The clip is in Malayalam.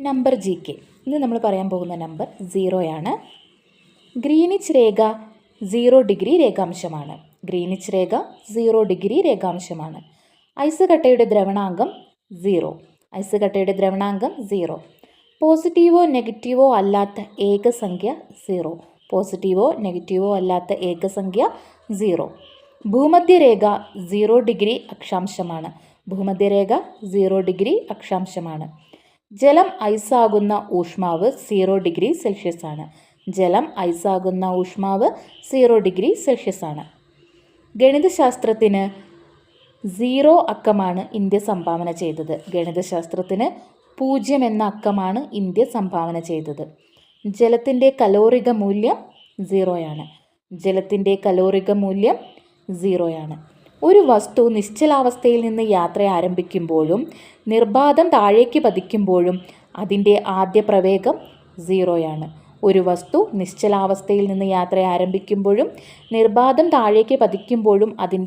Number GK. ഇന്ന് നമ്മൾ പറയാൻ പോകുന്ന നമ്പർ 0 ആണ്. ഗ്രീനിച്ച് രേഖ 0 ഡിഗ്രി രേഖാംശമാണ്. ഗ്രീനിച്ച് രേഖ 0 ഡിഗ്രി രേഖാംശമാണ്. ഐസ് കട്ടയുടെ ദ്രവണാങ്കം 0. ഐസ് കട്ടയുടെ ദ്രവണാങ്കം 0. പോസിറ്റീവോ നെഗറ്റീവോ അല്ലാത്ത ഏകസംഖ്യ 0. പോസിറ്റീവോ നെഗറ്റീവോ അല്ലാത്ത ഏകസംഖ്യ 0. ഭൂമധ്യരേഖ 0 ഡിഗ്രി അക്ഷാംശമാണ്. ഭൂമധ്യരേഖ 0 ഡിഗ്രി അക്ഷാംശമാണ്. ജലം ഐസാകുന്ന ഊഷ്മാവ് 0 ഡിഗ്രി സെൽഷ്യസ് ആണ്. ജലം ഐസാകുന്ന ഊഷ്മാവ് 0 ഡിഗ്രി സെൽഷ്യസ് ആണ്. ഗണിതശാസ്ത്രത്തിന് 0 അക്കമാണ് ഇന്ത്യ സംഭാവന ചെയ്തത്. ഗണിതശാസ്ത്രത്തിന് 0 എന്ന അക്കമാണ് ഇന്ത്യ സംഭാവന ചെയ്തത്. ജലത്തിൻ്റെ കലോറിക മൂല്യം 0 ആണ്. ജലത്തിൻ്റെ കലോറിക മൂല്യം 0 ആണ്. ഒരു വസ്തു നിശ്ചലാവസ്ഥയിൽ നിന്ന് യാത്ര ആരംഭിക്കുമ്പോഴും നിർബാധം താഴേക്ക് പതിക്കുമ്പോഴും അതിൻ്റെ ആദ്യ പ്രവേഗം 0 ആണ്. ഒരു വസ്തു നിശ്ചലാവസ്ഥയിൽ നിന്ന് യാത്ര ആരംഭിക്കുമ്പോഴും നിർബാധം താഴേക്ക് പതിക്കുമ്പോഴും അതിൻ്റെ